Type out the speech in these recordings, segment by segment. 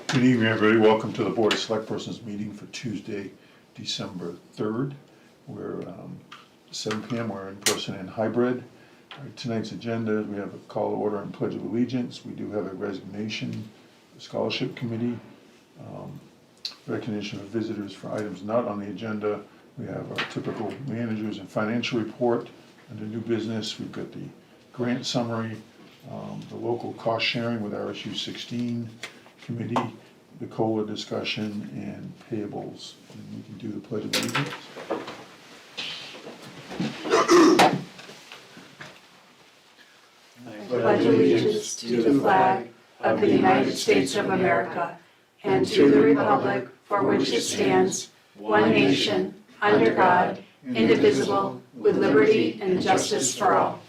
Good evening, everybody. Welcome to the Board of Select Persons meeting for Tuesday, December 3rd. We're 7 p.m. We're in person and hybrid. All right, tonight's agenda, we have a call to order and pledge of allegiance. We do have a resignation, the scholarship committee, recognition of visitors for items not on the agenda. We have our typical managers and financial report. Under new business, we've got the grant summary, the local cost sharing with RSU 16 committee, the COLA discussion, and payables. And we can do the pledge of allegiance. I pledge allegiance to the flag of the United States of America and to the republic for which it stands, one nation, under God, indivisible, with liberty and justice for all.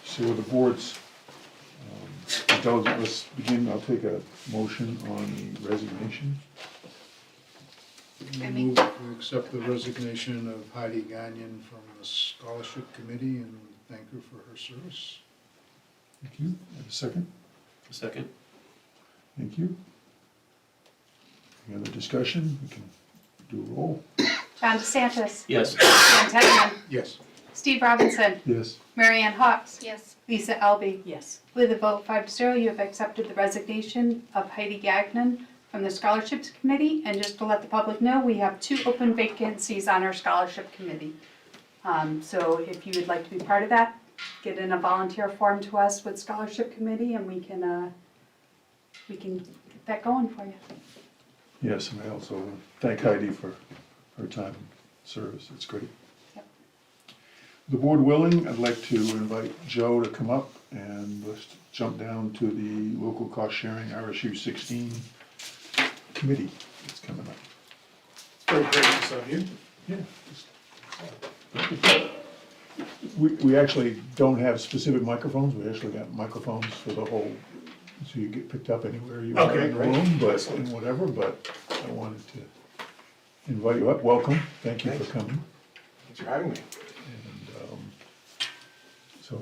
So with the board's indulgence, let's begin. I'll take a motion on the resignation. I move to accept the resignation of Heidi Gagnon from the Scholarship Committee and thank her for her service. Thank you. Have a second? Second. Thank you. Any other discussion? We can do a roll. John DeSantis. Yes. Ken Tegman. Yes. Steve Robinson. Yes. Mary Ann Hawks. Yes. Lisa Elby. Yes. With a vote 5-0, you have accepted the resignation of Heidi Gagnon from the Scholarships Committee. And just to let the public know, we have 2 open vacancies on our Scholarship Committee. So if you would like to be part of that, get in a volunteer form to us with Scholarship Committee and we can get that going for you. Yes, and I also thank Heidi for her time and service. It's great. Yep. The board willing, I'd like to invite Joe to come up and let's jump down to the local cost sharing RSU 16 committee that's coming up. Very gracious of you. Yeah. We actually don't have specific microphones. We actually got microphones for the whole, so you get picked up anywhere you are Okay, in the great. room, but and whatever, but I wanted to invite you up. Welcome. Thank you for Thanks. coming. Thanks for having me. And so,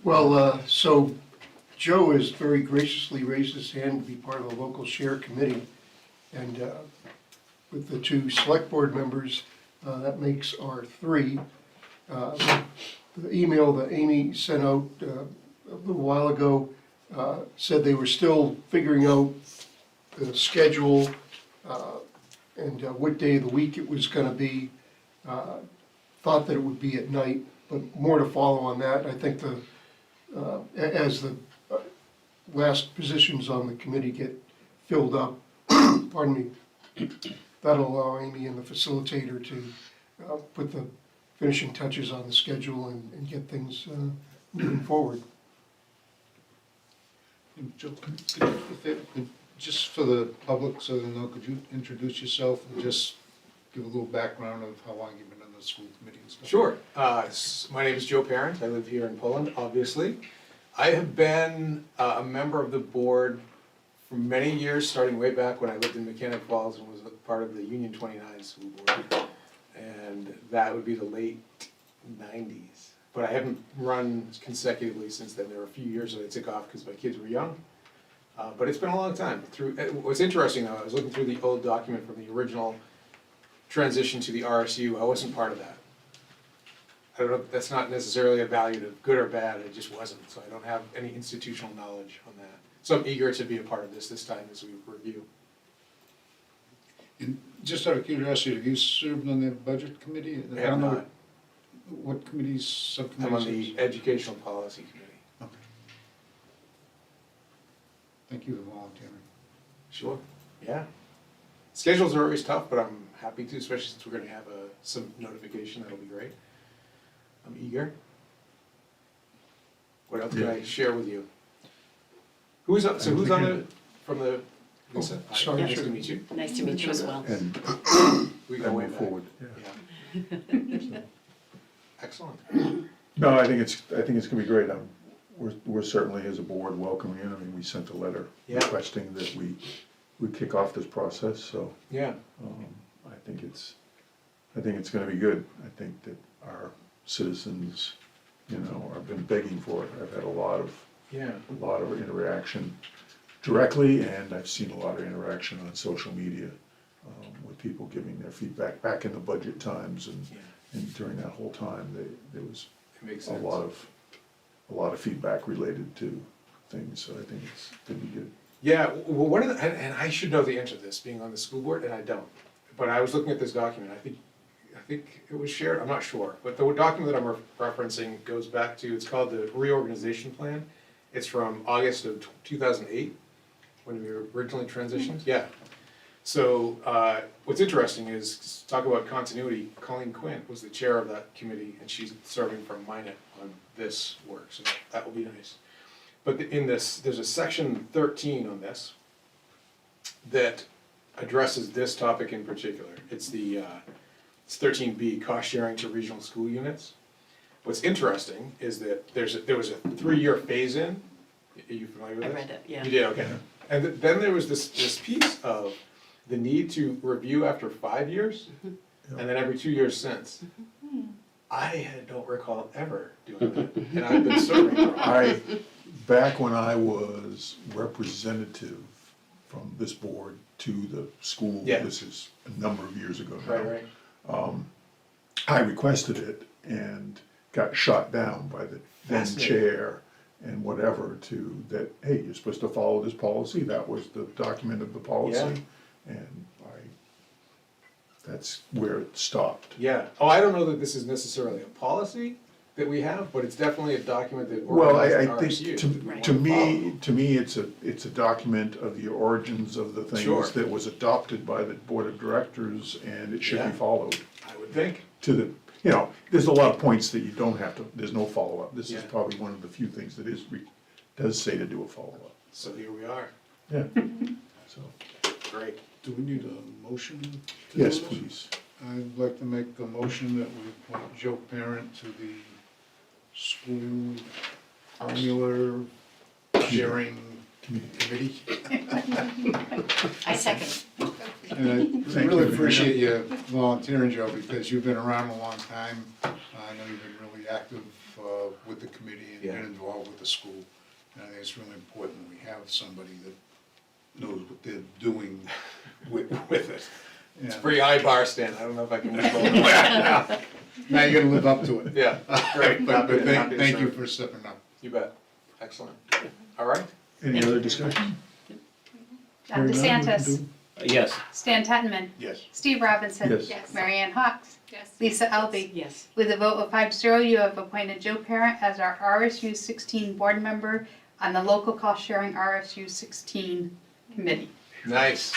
Well, so Joe has very graciously raised his hand to be part of the local share committee. And with the 2 select board members, that makes our 3. The email that Amy sent out a little while ago said they were still figuring out the schedule and what day of the week it was gonna be. Thought that it would be at night, but more to follow on that. I think as the last positions on the committee get filled up, pardon me, that'll allow Amy and the facilitator to put the finishing touches on the schedule and get things moving forward. And Joe, just for the public, so they know, could you introduce yourself and just give a little background of how long you've been on the school committee and stuff? Sure. My name is Joe Parent. I live here in Poland, obviously. I have been a member of the board for many years, starting way back when I lived in Mechanic Falls and was a part of the Union 29 school board. And that would be the late 90s. But I haven't run consecutively since then. There were a few years that I took off because my kids were young. But it's been a long time. What's interesting though, I was looking through the old document from the original transition to the RSU. I wasn't part of that. I don't know, that's not necessarily a value to good or bad, it just wasn't. So I don't have any institutional knowledge on that. So I'm eager to be a part of this time as we review. And just out of curiosity, have you served on the budget committee? I have not. What committees, I'm on subcommittees? the Educational Policy Committee. Okay. Thank you for volunteering. Sure. Yeah. Schedules are always tough, but I'm happy to, especially since we're gonna have some notification, that'll be great. I'm eager. What else can I share with you? Who's on from the, Lisa? Hi, sorry, Nice sure. to meet you. Nice to meet you as well. and We go way move back. forward. Yeah. Excellent. No, I think it's gonna be great. We're certainly, as a board, welcoming in. I mean, we sent a letter Yeah. requesting that we kick off this process, so Yeah. I think it's gonna be good. I think that our citizens you know, I've been begging for it. I've had a lot of Yeah. interaction directly, and I've seen a lot of interaction on social media with people giving their feedback back in the budget times, and, Yeah. and during that whole time, there was It makes a sense. lot of feedback related to things, so I think it's gonna be good. Yeah, well, one of the, and I should know the answer to this, being on the school board, and I don't. But I was looking at this document, I think it was shared, I'm not sure, but the document that I'm referencing goes back to, it's called the reorganization plan. It's from August of 2008, when we originally transitioned, yeah. So, what's interesting is, talk about continuity, Colleen Quinn was the chair of that committee, and she's serving from Minot on this work, so that will be nice. But in this, there's a section 13 on this that addresses this topic in particular. It's it's 13B, cost sharing to regional school units. What's interesting is that there was a 3-year phase-in. Are you familiar with I this? read it, yeah. You did, okay. And then there was this piece of the need to review after 5 years, and then every 2 years since. Don't recall ever doing that, and I've been serving for Back when I was representative from this board to the school, Yeah. this is a number of years ago now. Right. I requested it and got shot down by the then Fascinating. chair and whatever that, hey, you're supposed to follow this policy, that was the document of the policy. And that's where it stopped. Yeah, I don't know that this is necessarily a policy that we have, but it's definitely a document that Well, organizes I RSU. think, Right. to me, it's a document of the origins of the Sure. things that was adopted by the board of directors, and it should Yeah. be followed I would think. to the, you know, there's a lot of points that you don't have to, there's no follow-up. This is Yeah. probably one of the few things that does say to do a follow-up. So here we are. Yeah, so, Great. Do we need a motion to do yes, this? please. I'd like to make a motion that we appoint Joe Parent to the school formula sharing committee. I second. And I Thank really you. appreciate you volunteering, Joe, because you've been around a long time. I know you've been really active with the committee and Yeah. been involved with the school. And I think it's really important we have somebody that knows what they're doing with it. It's a Yeah. pretty high bar, Stan, I don't know if I can control it. Now you gotta live up to it. Yeah, great. But Happy to thank you serve. for stepping up. You bet. Excellent. All right. Any other discussion? John Hearing none, we can DeSantis, do- Yes. Stan Tetman, Yes. Steve Robinson. Yes. Marianne Hawks. Yes. Lisa Elby. Yes. With a vote of 5-0, you have appointed Joe Parent as our RSU 16 board member on the local cost sharing RSU 16 committee. Nice.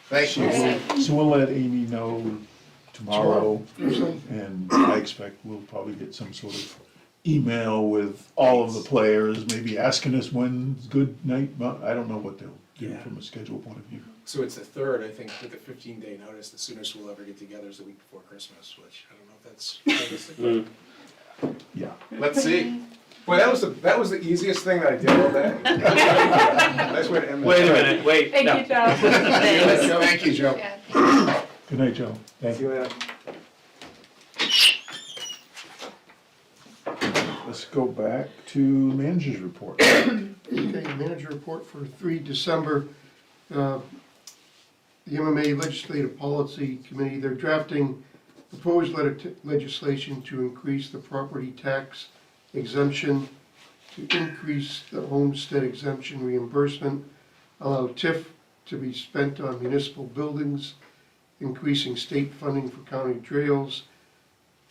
Thank you. So we'll let Amy know tomorrow, and I expect we'll probably get some sort of email with all of the players, maybe asking us when's good night, I don't know what they'll do Yeah. from a schedule point of view. So it's the 3rd, I think, with the 15-day notice, the soonest we'll ever get together is the week before Christmas, which I don't know if that's realistic. Yeah. Let's see. Boy, that was the easiest thing that I did all day. Nice way to end the. Wait a minute, wait. Thank no. you, Joe. Thank you, Joe. Good night, Joe. Thank See you. you later. Let's go back to manager's report. Okay, manager report for 3 December. The MMA Legislative Policy Committee, they're drafting proposed legislation to increase the property tax exemption, to increase the homestead exemption reimbursement, allow TIF to be spent on municipal buildings, increasing state funding for county trails,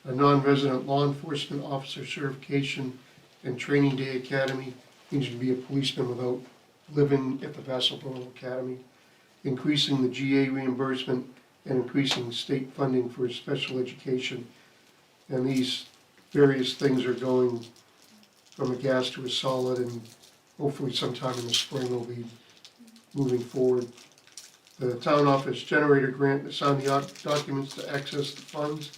a non-resident law enforcement officer certification and training day academy, means you can be a policeman without living at the Vassalboro Academy, increasing the GA reimbursement and increasing state funding for special education. And these various things are going from a gas to a solid, and hopefully sometime in the spring we'll be moving forward. The town office generator grant, signed the documents to access the funds,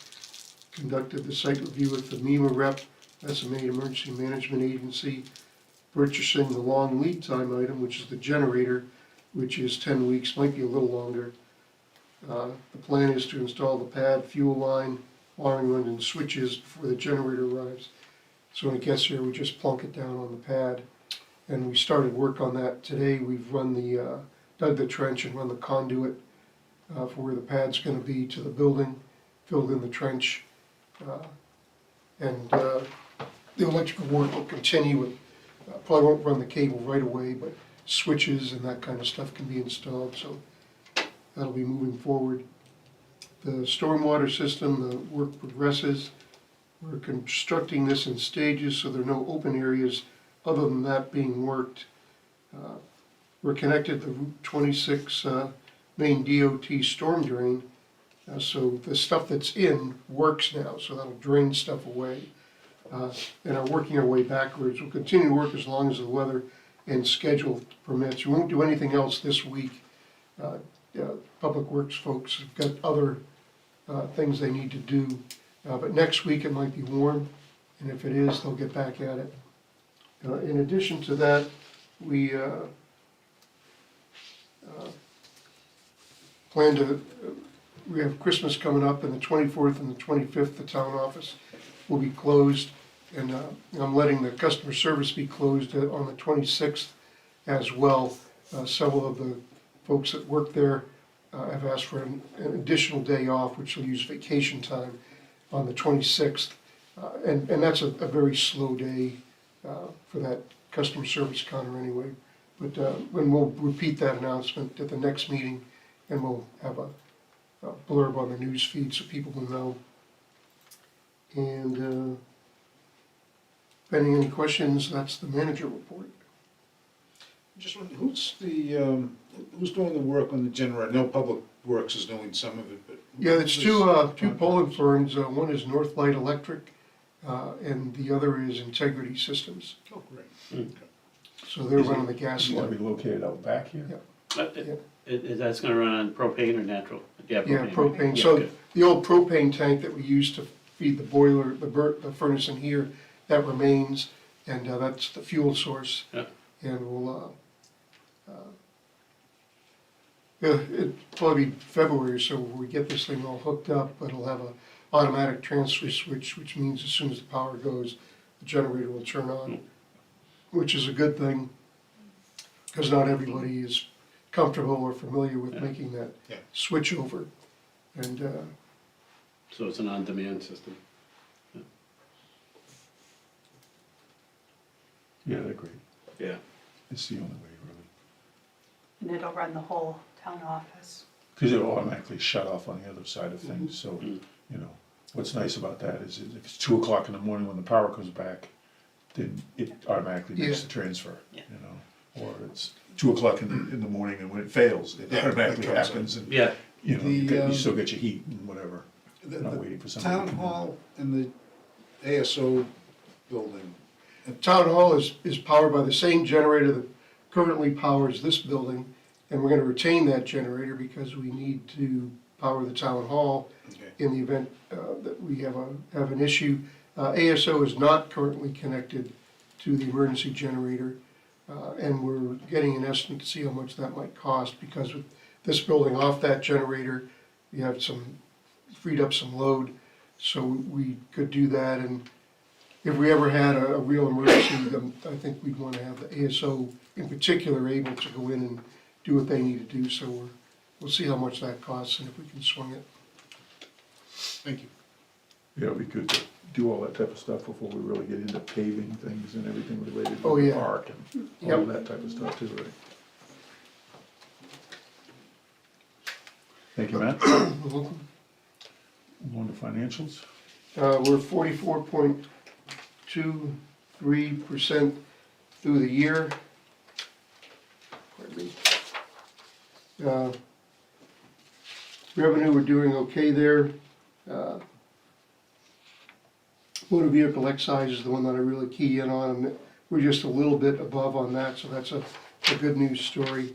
conducted the site review with the MEMA rep, SMA Emergency Management Agency, purchasing the long lead time item, which is the generator, which is 10 weeks, might be a little longer. The plan is to install the pad, fuel line, wiring run, and switches before the generator arrives. So when it gets here, we just plunk it down on the pad. And we started work on that today. We've run dug the trench and run the conduit for where the pad's gonna be to the building, filled in the trench. And the electrical work will continue with, probably won't run the cable right away, but switches and that kind of stuff can be installed, so that'll be moving forward. The stormwater system, the work progresses. We're constructing this in stages, so there are no open areas other than that being worked. We're connected to Route 26 main DOT storm drain, so the stuff that's in works now, so that'll drain stuff away. And are working our way backwards. We'll continue to work as long as the weather and schedule permits. We won't do anything else this week. Public Works folks have got other things they need to do. But next week it might be warm, and if it is, they'll get back at it. In addition to that, we plan to, we have Christmas coming up, and the 24th and the 25th, the town office will be closed. And I'm letting the customer service be closed on the 26th as well. Several of the folks that work there have asked for an additional day off, which will use vacation time on the 26th. And that's a very slow day for that customer service counter anyway. But when we'll repeat that announcement at the next meeting, and we'll have a blurb on the news feed so people will know. And pending any questions, that's the manager report. Just wondering, who's doing the work on the generator? I know Public Works is doing some of it, but. Yeah, it's two Poland firms. One is Northlight Electric, and the other is Integrity Systems. Oh, great. So they're running the gas It's gonna be line. located out back here. That's gonna run on propane or natural? Yeah, right? propane. Yeah, So good. the old propane tank that we used to feed the boiler, the furnace in here, that remains, and that's the fuel source. Yeah. And we'll, it'll probably be February or so when we get this thing all hooked up, but it'll have a automatic transfer switch, which means as soon as the power goes, the generator will turn on, which is a good thing, because not everybody is comfortable or familiar with making that Yeah. switch over. And, So it's an on-demand system? Yeah, they're great. Yeah. It's the only way, really. And it'll run the whole town office. Because it'll automatically shut off on the other side of things, so, Mm. you know, what's nice about that is if it's 2 o'clock in the morning when the power comes back, then it automatically makes the transfer, Yeah. you know? Or it's 2 o'clock in the morning and when it fails, it Yeah, automatically it comes happens and, Yeah, you know, The, you still get your heat and whatever. The Not waiting for somebody to town come in. hall and the ASO building, the town hall is powered by the same generator that currently powers this building, and we're gonna retain that generator because we need to power the town hall okay, in the event that we have an issue. ASO is not currently connected to the emergency generator, and we're getting an estimate to see how much that might cost, because with this building off that generator, we have freed up some load, so we could do that. And if we ever had a real emergency, then I think we'd want to have the ASO in particular able to go in and do what they need to do, so we'll see how much that costs and if we can swing it. thank you. Yeah, it'd be good to do all that type of stuff before we really get into paving things and everything related Oh, to the yeah. park and all Yep. of that type of stuff too, right? Thank you, Matt. On to financials. We're 44.23% through the year. Pardon me. Revenue, we're doing okay there. Motor vehicle excise is the one that I really key in on, and we're just a little bit above on that, so that's a good news story.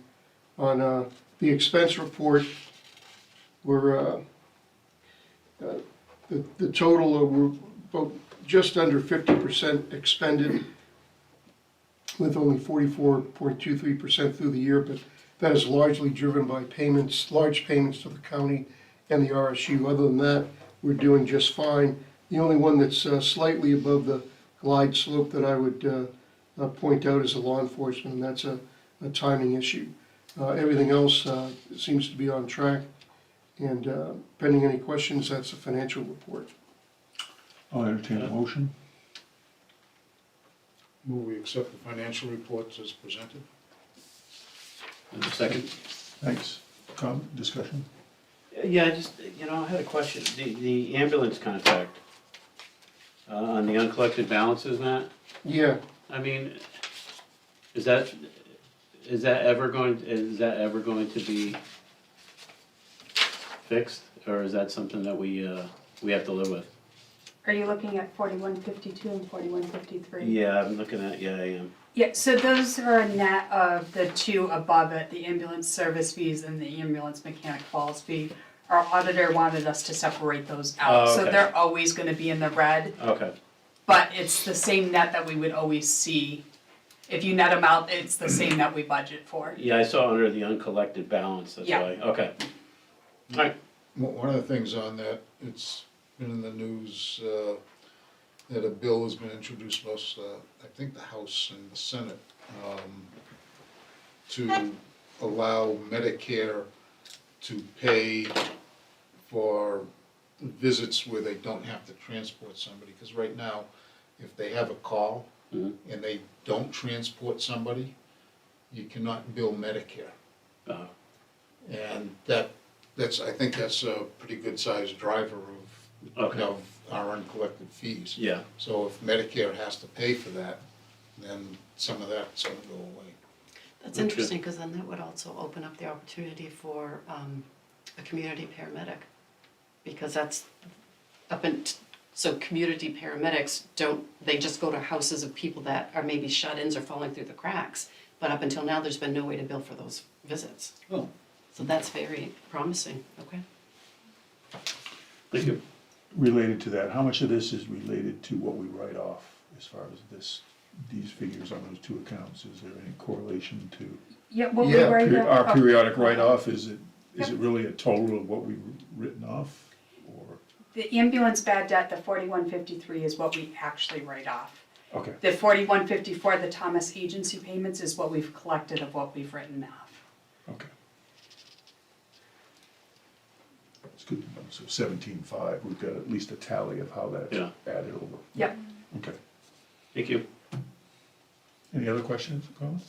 On the expense report, we're the total, we're about just under 50% expended, with only 44.23% through the year, but that is largely driven by large payments to the county and the RSU. Other than that, we're doing just fine. The only one that's slightly above the glide slope that I would point out as a law enforcement, and that's a timing issue. Everything else seems to be on track, and pending any questions, that's a financial report. I'll entertain a motion. Move we accept the financial reports as presented. And a second? Thanks. Comment, discussion? Yeah, I just, I had a question. The ambulance contract, on the uncollected balances, Matt? Yeah, I mean, is that ever going to be fixed? Or is that something that we have to live with? Are you looking at 4152 and 4153? Yeah, I'm looking at, yeah, I am. Yeah, so those are a net of the two above it, the ambulance service fees and the ambulance mechanic falls fee. Our auditor wanted us to separate those out, Oh, so okay. they're always gonna be in the red, Okay, but it's the same net that we would always see. If you net them out, it's the same net we budget for. yeah, I saw under the uncollected balance, that's Yeah. why, okay. Alright, One of the things on that, it's been in the news, that a bill has been introduced, most, I think the House and the Senate, to allow Medicare to pay for visits where they don't have to transport somebody, because right now, if they have a call Mhm. and they don't transport somebody, you cannot bill Medicare. And I think that's a pretty good sized driver okay, of our uncollected fees. yeah, So if Medicare has to pay for that, then some of that's gonna go away. That's Okay. interesting, because then that would also open up the opportunity for a community paramedic. Because that's so community paramedics they just go to houses of people that are maybe shut-ins or falling through the cracks. But up until now, there's been no way to bill for those visits. Oh. So that's very promising, okay? thank you. Related to that, how much of this is related to what we write off as far as these figures on those two accounts? Is there any correlation to Yeah, what we Yeah, write up. our periodic write-off? Is it Yep. really a total of what we've written off? Or, The ambulance bad debt, the 4153 is what we actually write off. okay, The 4154, the Thomas agency payments, is what we've collected of what we've written off. okay. That's good. So 17.5, we've got at least a tally of how that's Yeah. added over. Yep. Okay. Thank you. Any other questions or comments?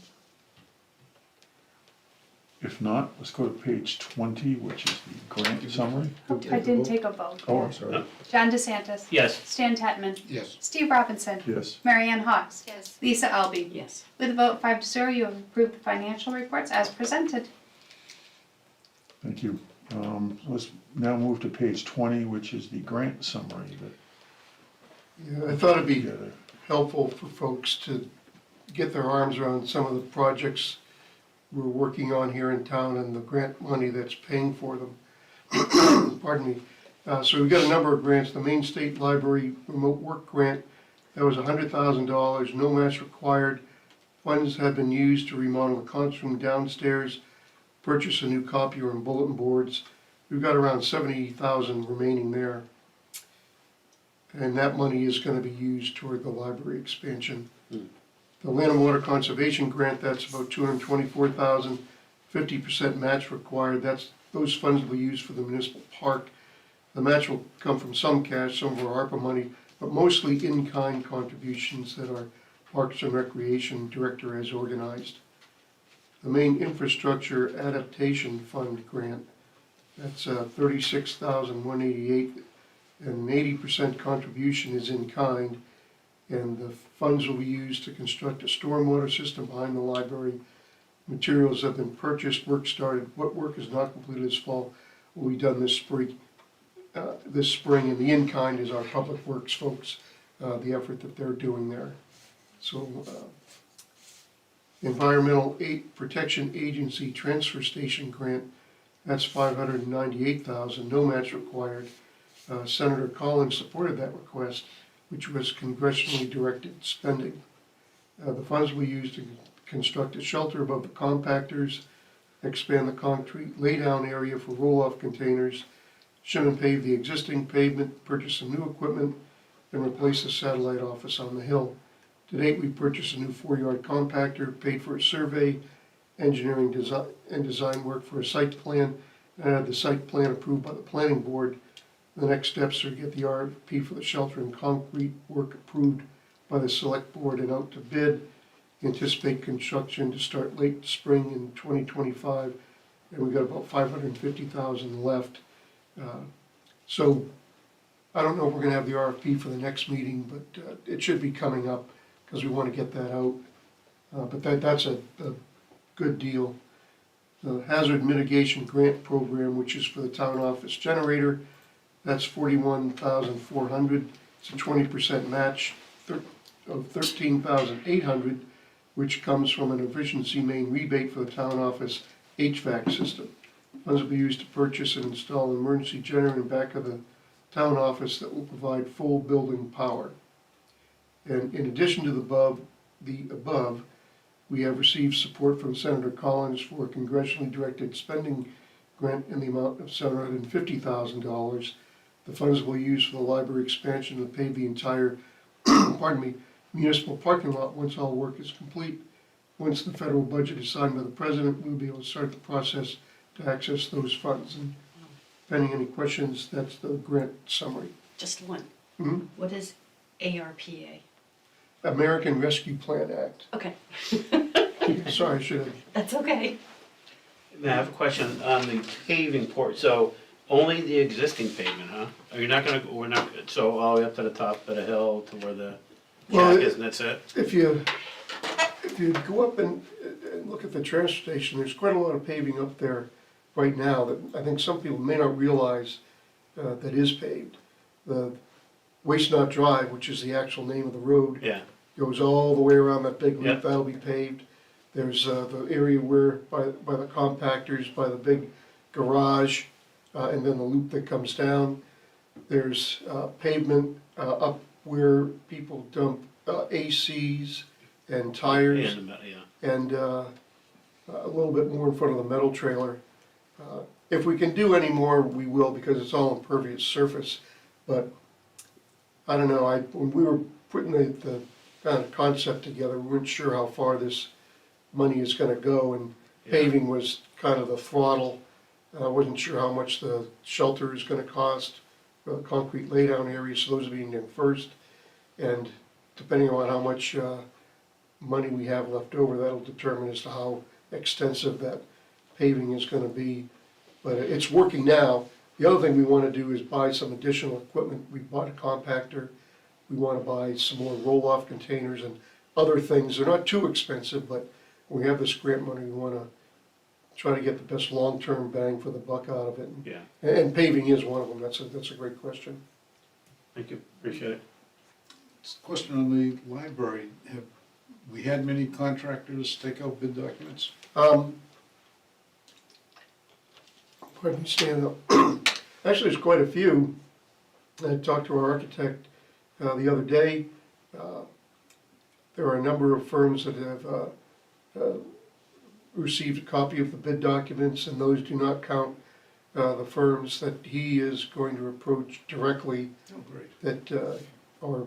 If not, let's go to page 20, which is the grant summary. Oh, I didn't take a vote. Oh, I'm sorry. John DeSantis. Yes, Stan Tetman. Yes. Steve Robinson. Yes. Mary Ann Hawks. Yes. Lisa Alby. Yes. With a vote 5-0, you have approved the financial reports as presented. Thank you. Let's now move to page 20, which is the grant summary that yeah, I thought it'd we be together. helpful for folks to get their arms around some of the projects we're working on here in town and the grant money that's paying for them. Pardon me. So we've got a number of grants. The Maine State Library Remote Work Grant, that was $100,000, no match required. Funds have been used to remodel the conference room downstairs, purchase a new copier and bulletin boards. We've got around 70,000 remaining there. And that money is gonna be used toward the library expansion. The Land and Water Conservation Grant, that's about $224,000, 50% match required. Those funds will be used for the municipal park. The match will come from some cash, some of our ARPA money, but mostly in-kind contributions that our Parks and Recreation Director has organized. The Main Infrastructure Adaptation Fund Grant, that's $36,188, and 80% contribution is in kind. And the funds will be used to construct a stormwater system behind the library. Materials have been purchased, work started. What work is not completed this fall will be done this spring. And the in-kind is our public works folks, the effort that they're doing there. So, Environmental Protection Agency Transfer Station Grant, that's $598,000, no match required. Senator Collins supported that request, which was congressionally directed spending. The funds will be used to construct a shelter above the compactors, expand the concrete laydown area for roll-off containers, shim and pave the existing pavement, purchase some new equipment, and replace the satellite office on the hill. To date, we purchased a new 4-yard compactor, paid for a survey, engineering and design work for a site plan, and had the site plan approved by the planning board. The next steps are to get the RFP for the shelter and concrete work approved by the select board and out to bid. Anticipate construction to start late spring in 2025, and we've got about 550,000 left. So I don't know if we're gonna have the RFP for the next meeting, but it should be coming up, because we want to get that out. But that's a good deal. The Hazard Mitigation Grant Program, which is for the town office generator, that's $41,400. It's a 20% match of $13,800, which comes from an efficiency main rebate for the town office HVAC system. Funds will be used to purchase and install an emergency generator in back of the town office that will provide full building power. And in addition to the above, we have received support from Senator Collins for a congressionally directed spending grant in the amount of $750,000. The funds will be used for the library expansion to pave the entire, municipal parking lot once all work is complete. Once the federal budget is signed by the president, we'll be able to start the process to access those funds. And pending any questions, that's the grant summary. Just one. Mhm. What is ARPA? American Rescue Plan Act. Okay, Sorry, I should have. that's okay. May I have a question on the paving port, so only the existing pavement, huh? Are you not gonna, we're not, so all the way up to the top of the hill to where the Well, track is, and that's it? If you go up and look at the transfer station, there's quite a lot of paving up there right now that I think some people may not realize that is paved. The Waste Not Drive, which is the actual name of the road, Yeah, goes all the way around that big Yeah. loop, that'll be paved. There's the area where, by the compactors, by the big garage, and then the loop that comes down. There's pavement up where people dump ACs and tires, yeah. and a little bit more in front of the metal trailer. If we can do any more, we will, because it's all impervious surface. But I don't know, when we were putting the kind of concept together, we weren't sure how far this money is gonna go, and paving was kind of the throttle. I wasn't sure how much the shelter is gonna cost, the concrete laydown area, so those are being done first. And depending on how much money we have left over, that'll determine as to how extensive that paving is gonna be. But it's working now. The other thing we wanna do is buy some additional equipment. We bought a compactor. We wanna buy some more roll-off containers and other things. They're not too expensive, but when we have this grant money, we wanna try to get the best long-term bang for the buck out of it. Yeah, And paving is one of them. That's a great question. thank you, appreciate it. Question on the library, have we had many contractors take out bid documents? Pardon me, stand up. Actually, there's quite a few. I talked to our architect the other day. There are a number of firms that have received a copy of the bid documents, and those do not count the firms that he is going to approach directly Oh, great. that are,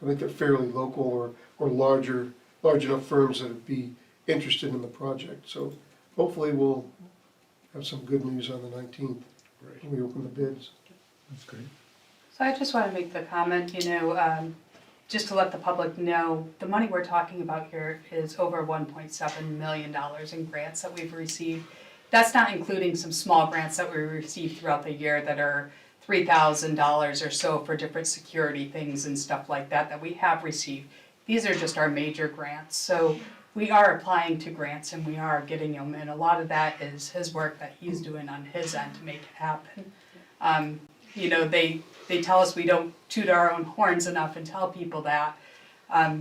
I think they're fairly local or large enough firms that would be interested in the project. So hopefully we'll have some good news on the 19th Great. when we open the bids. That's great. So I just want to make the comment, just to let the public know, the money we're talking about here is over $1.7 million in grants that we've received. That's not including some small grants that we received throughout the year that are $3,000 or so for different security things and stuff like that we have received. These are just our major grants. So we are applying to grants and we are getting them, and a lot of that is his work that he's doing on his end to make it happen. They tell us we don't toot our own horns enough and tell people that,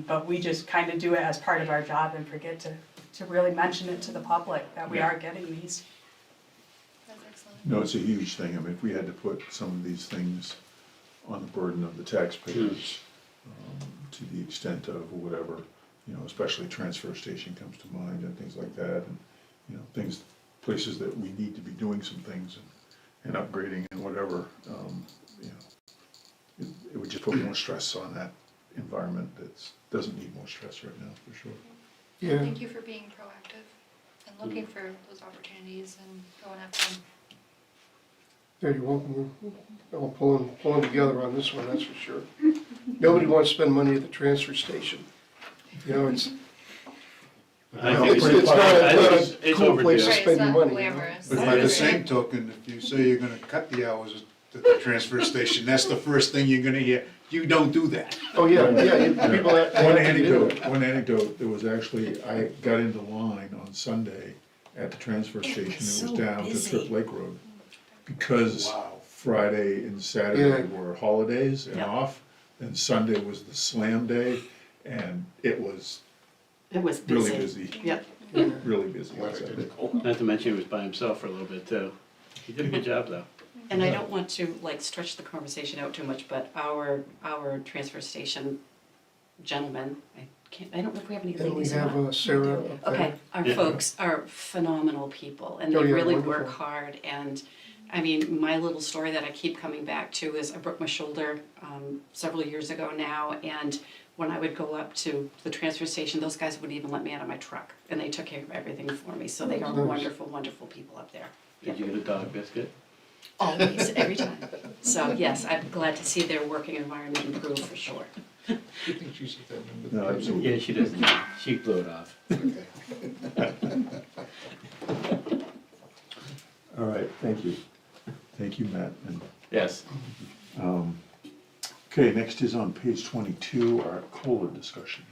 but we just kind of do it as part of our job and forget to really mention it to the public that we are getting these. No, it's a huge thing. I mean, if we had to put some of these things on the burden of the taxpayers, to the extent of whatever, especially transfer station comes to mind and things like that, and, places that we need to be doing some things and upgrading and whatever, it would just put more stress on that environment that doesn't need more stress right now, for sure. Yeah, Thank you for being proactive and looking for those opportunities and going after them. yeah, you're welcome. We're all pulling together on this one, that's for sure. Nobody wants to spend money at the transfer station. You know, it's, I think it's it's, not I think a it's cool place to overdue. Right, spend it's your not money. you know? glamorous. But by the same token, if you say you're gonna cut the hours at the transfer station, that's the first thing you're gonna hear, you don't do that. Oh, yeah, people have. One anecdote, there was actually, I got into line on Sunday at the transfer station, it was down to Trip Lake Road. Because Wow. Friday and Saturday Yeah. were holidays and Yep. off, and Sunday was the slam day, and it was It was really busy. busy, Yep. really busy Glad I outside. didn't go. Not to mention he was by himself for a little bit too. He did a good job though. And I don't want to like stretch the conversation out too much, but our transfer station gentlemen, I don't know if we have any And we ladies or have not. Sarah up there. Okay, our Yeah. folks are phenomenal people and Oh, they yeah, really wonderful. work hard and I mean, my little story that I keep coming back to is I broke my shoulder several years ago now and when I would go up to the transfer station, those guys wouldn't even let me out of my truck and they took care of everything for me. So they are Nice. wonderful, wonderful people up there. Did you get a dog biscuit? Always, every time. So yes, I'm glad to see their working environment improve for sure. You think she's at that number? No, absolutely. Yeah, she doesn't. She blew it off. Okay. All right, thank you. Thank you, Matt. And, Yes. okay, next is on page 22, our COLA discussion.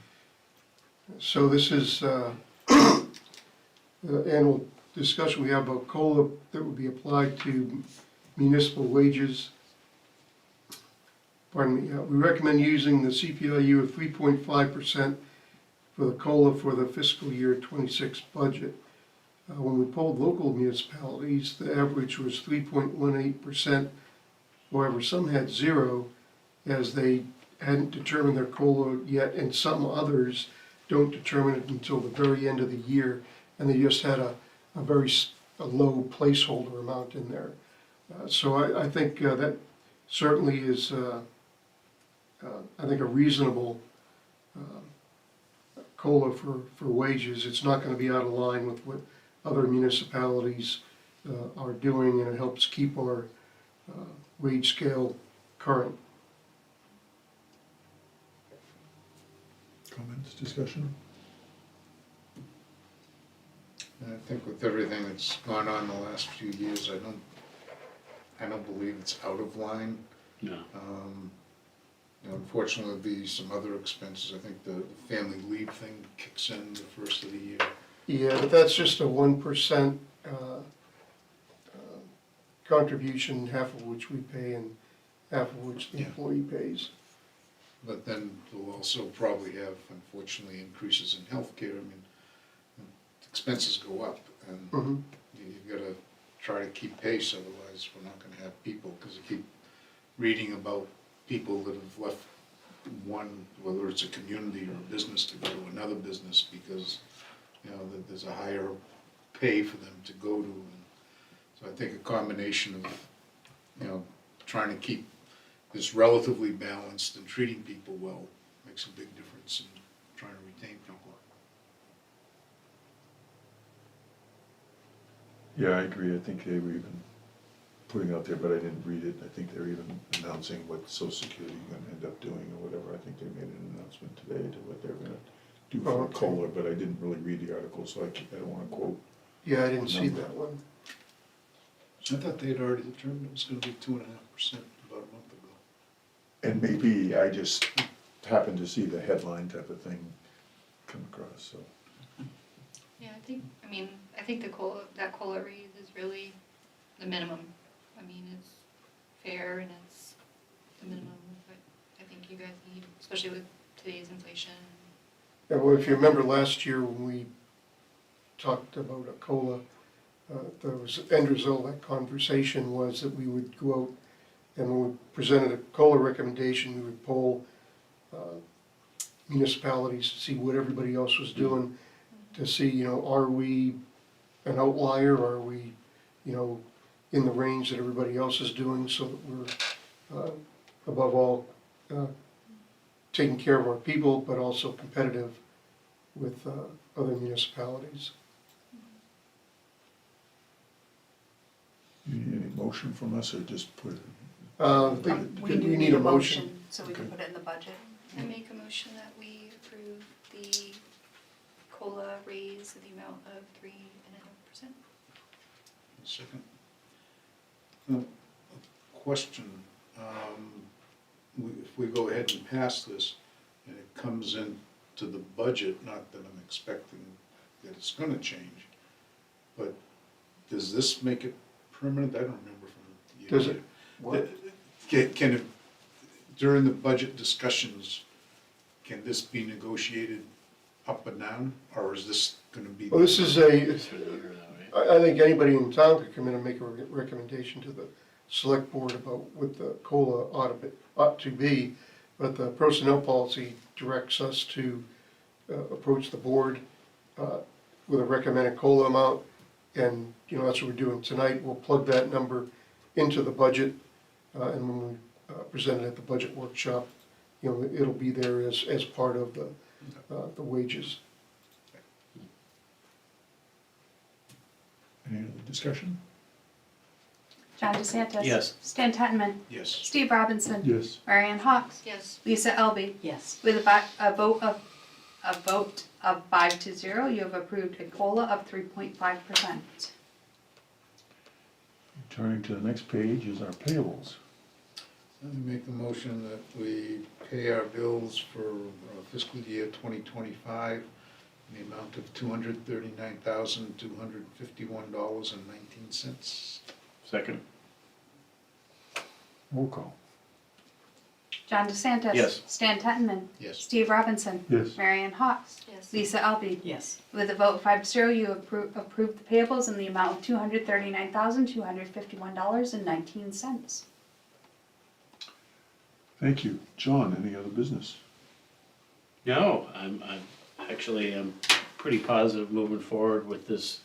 So this is the annual discussion we have about COLA that would be applied to municipal wages. Pardon me, we recommend using the CPIU of 3.5% for the COLA for the fiscal year '26 budget. When we polled local municipalities, the average was 3.18%. However, some had zero as they hadn't determined their COLA yet, and some others don't determine it until the very end of the year, and they just had a low placeholder amount in there. So I think that certainly is, I think, a reasonable COLA for wages. It's not gonna be out of line with what other municipalities are doing, and it helps keep our wage scale current. Comments, discussion? And I think with everything that's gone on the last few years, I don't believe it's out of line. No. You know, unfortunately, there'll be some other expenses. I think the family leave thing kicks in the first of the year. Yeah, but that's just a 1% contribution, half of which we pay and half of which the Yeah. employee pays. But then we'll also probably have, unfortunately, increases in healthcare. I mean, expenses go up, and Mhm. you've gotta try to keep pace, otherwise we're not gonna have people, because you keep reading about people that have left one, whether it's a community or a business, to go to another business because, you know, that there's a higher pay for them to go to. And so I think a combination of, you know, trying to keep this relatively balanced and treating people well makes a big difference in trying to retain people. Yeah, I agree. I think they were even putting out there, but I didn't read it. I think they're even announcing what Social Security is gonna end up doing or whatever. I think they made an announcement today to what they're gonna do Oh, for okay. COLA, but I didn't really read the article, so I don't wanna quote. Yeah, I didn't see that one. I thought they had already determined it was gonna be 2.5% about a month ago. And maybe I just happened to see the headline type of thing come across, so. Yeah, I think that COLA raise is really the minimum. I mean, it's fair and it's the minimum of what I think you guys need, especially with today's inflation. Yeah, well, if you remember last year when we talked about a COLA, there was, end result of that conversation was that we would go out and when we presented a COLA recommendation, we would poll municipalities to see what everybody else was doing, to see, you know, are we an outlier, are we, you know, in the range that everybody else is doing, so that we're above all, taking care of our people, but also competitive with other municipalities. You need any motion from us or just put it? We do need a motion, so we can Okay. put it in the budget. I make a motion that we approve the COLA raise in the amount of 3.5%. Second. Question, if we go ahead and pass this, and it comes into the budget, not that I'm expecting that it's gonna change, but does this make it permanent? I don't remember from you. Does it? What? Can it, during the budget discussions, can this be negotiated up and down, or is this gonna be? Well, this is It's for the year though, right? I think anybody in town could come in and make a recommendation to the select board about what the COLA ought to be, but the personnel policy directs us to approach the board with a recommended COLA amount, and, that's what we're doing tonight. We'll plug that number into the budget, and when we present it at the budget workshop, it'll be there as part of the wages. Any other discussion? John DeSantis. Yes. Stan Tettenman. Yes. Steve Robinson. Yes. Marianne Hawks. Yes. Lisa Elby. Yes. With a vote of 5-0, you have approved a COLA of 3.5%. Turning to the next page is our payables. I make the motion that we pay our bills for fiscal year 2025 in the amount of $239,251.19. Second? Roll call. John DeSantis. Yes. Stan Tettenman. Yes. Steve Robinson. Yes. Marianne Hawks. Yes. Lisa Elby. Yes. With a vote of 5-0, you approve the payables in the amount of $239,251.19. Thank you. John, any other business? No, I'm actually, I'm pretty positive moving forward with this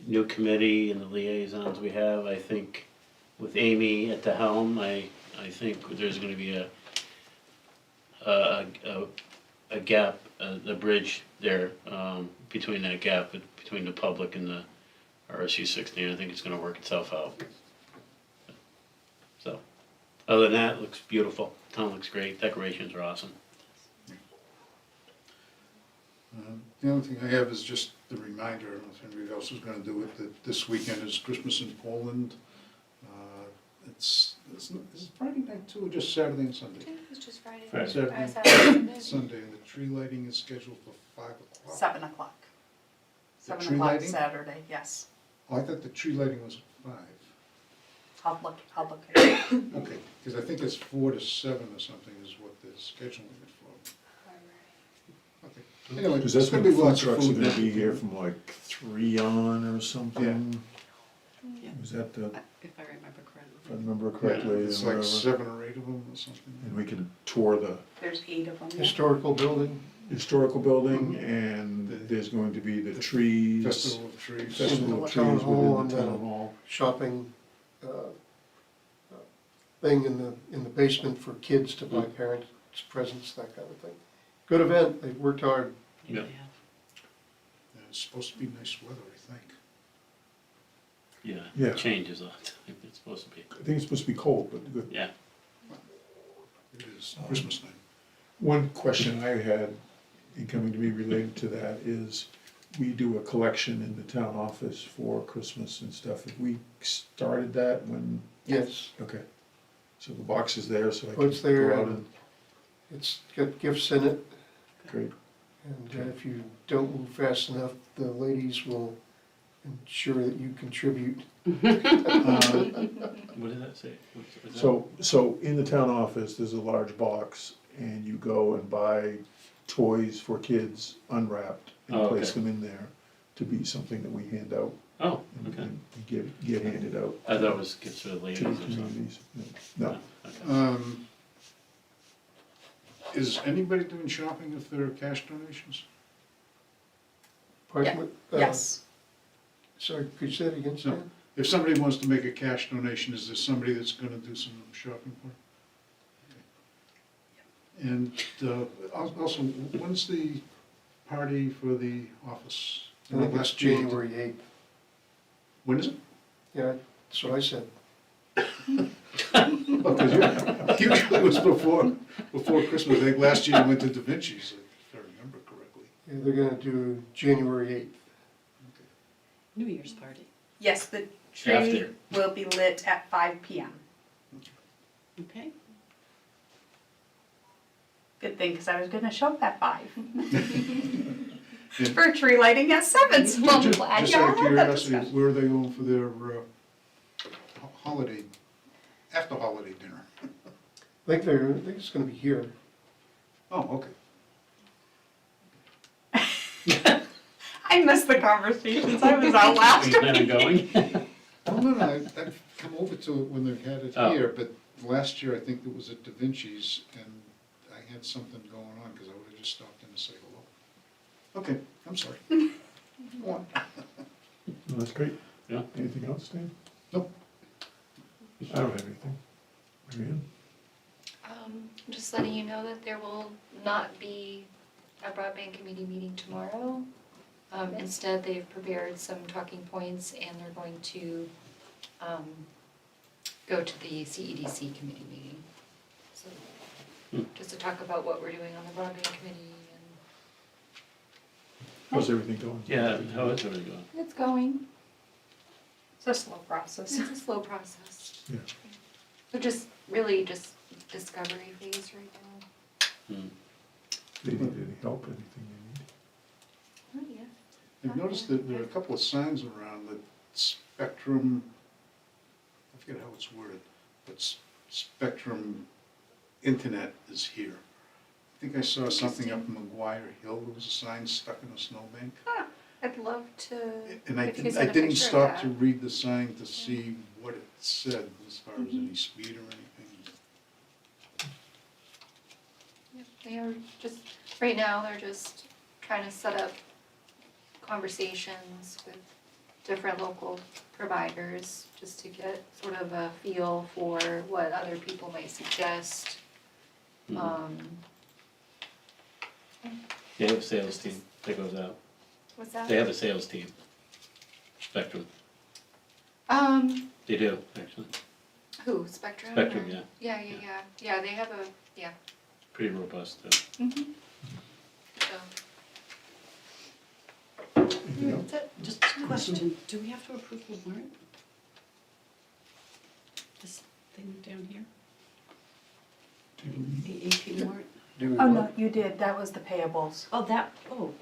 new committee and the liaisons we have. I think with Amy at the helm, I think there's gonna be a gap, a bridge there, between that gap, between the public and the RSU 16. I think it's gonna work itself out. So, other than that, it looks beautiful. Town looks great. Decorations are awesome. The only thing I have is just the reminder, I don't know if anybody else is gonna do it, that this weekend is Christmas in Poland. Is it Friday night too, or just Saturday and Sunday? I think it was just Friday. Friday. Saturday. Saturday. Sunday, and the tree lighting is scheduled for 5 o'clock. 7 o'clock. The 7 tree o'clock lighting? Saturday, yes. Oh, I thought the tree lighting was at 5. I'll look at it. Okay, because I think it's 4 to 7 or something is what they're scheduling it for. Okay. Anyway, Because there's that's gonna when be the food lots of trucks are food. gonna there. be here from like 3 on or something. Yeah. Was that the, If I remember correctly. if I remember Yeah, correctly, it's or like whatever. 7 or 8 of them or something. And we can tour the There's 8 of them. yeah. Historical building, historical building, and there's going to be the trees. Festival of Trees. Festival of Town trees hall within the and, town hall. shopping thing in the basement for kids to buy parents presents, that kind of thing. Good event, they've worked hard. Yeah. And it's supposed to be nice weather, I think. Yeah, Yeah. it changes all the time. It's supposed to be. I think it's supposed to be cold, but good. Yeah. It is Christmas night. One question I had in coming to me related to that is, we do a collection in the town office for Christmas and stuff. Have we started that when, Yes, okay. So the box is there, so I Oh, can it's there, go out and- and, it's got gifts in it, great. and if you don't move fast enough, the ladies will ensure that you contribute. What did that say? What's that? So in the town office, there's a large box, and you go and buy toys for kids unwrapped and Oh, place okay. them in there to be something that we hand out Oh, and okay. and get handed out I thought it was gifts for the to ladies the or something. communities. No, Okay. Is anybody doing shopping if there are cash donations? Pardon me? Yes. Sorry, could you say it again, Stan? If somebody wants to make a cash donation, is there somebody that's gonna do some shopping for? And also, when's the party for the office? I think it's January 8th. When is it? Yeah, that's what I said. Because usually it was before Christmas. I think last year you went to Da Vinci's, if I remember correctly. Yeah, they're gonna do January 8th. New Year's party. Yes, the tree After. will be lit at 5 p.m. Okay. Good thing, because I was gonna show up at 5. For tree lighting at 7, so I'm glad Just y'all out of had that curiosity, discussion. where are they going for their holiday, after holiday dinner? I think it's gonna be here. Oh, okay. I missed the conversations, I was out last You plan on week. going? Oh, no, I've come over to it when they've had it Oh. here, but last year I think it was at Da Vinci's, and I had something going on, because I would have just stopped in to say hello. Okay, I'm sorry. Go on. No, that's great. Yeah. Anything else, Dan? Nope. I don't have anything. Marianne? Just letting you know that there will not be a broadband committee meeting tomorrow. Instead, they've prepared some talking points and they're going to go to the CEDC committee meeting. So, just to talk about what we're doing on the broadband committee and How's everything going? Yeah, how is it going? it's going. It's a slow process. It's a slow process. Yeah. We're just really just discovery phase right now. They need any help, anything they need? Oh, yeah. I've noticed that there are a couple of signs around that Spectrum, I forget how it's worded, but Spectrum Internet is here. I think I saw something up in McGuire Hill, there was a sign stuck in a snowbank. I'd love to, And I if you could didn't, I send a didn't picture of stop that. to read the sign to see what it said as far as any speed or anything. Yep, they are just, right now, they're just trying to set up conversations with different local providers, just to get sort of a feel for what other people might suggest. They have a sales team that goes out. What's that? They have a sales team. Spectrum, they do, actually. Who, Spectrum? Spectrum, or- yeah. Yeah, they have a, Pretty robust, mm-hmm. So, Anything else? that's it. Just a question, do we have to approve the warrant? This thing down here, the AP warrant? Do we Oh, want- no, you did, that was the payables.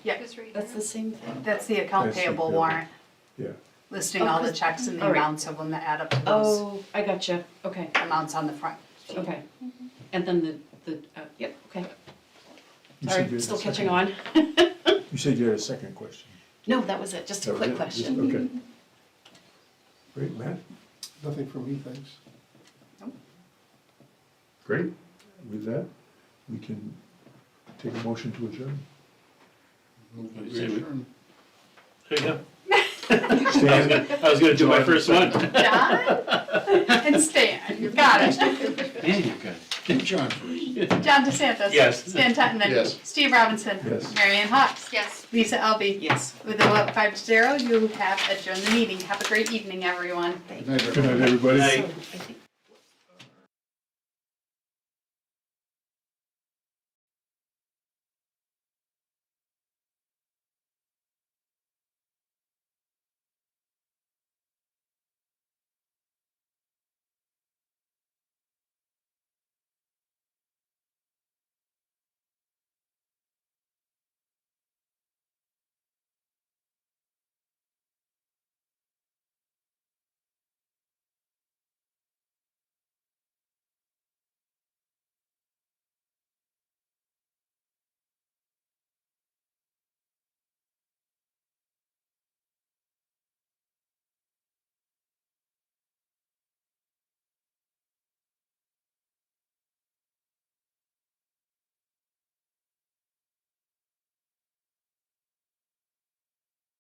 Yeah, It's right that's there. the same thing. That's the account That's the payable payable. warrant, Yeah. listing all the 'cause- checks and the all right. amounts of them that add up to those Oh, I gotcha, okay, amounts on the front. okay. And then yep, okay, You said sorry, you had a still second- catching on. You said you had a second question. No, that was it, just a That was quick it? Just- question. Okay. Great, Matt? Nothing from me, thanks. Great. With that, we can take a motion to adjourn. Move to Say we- adjourn. There you go. Stan? I was gonna do my first one. John and Stan, you got it. Man, you're good. John first. John DeSantis. Yes. Stan Tutman. Yes. Steve Robinson. Yes. Marianne Hawks. Yes. Lisa Elby. Yes. With a vote 5-0, you have adjourned the meeting. Have a great evening, everyone. Good night, Good everyone. night, everybody. Night. So, I think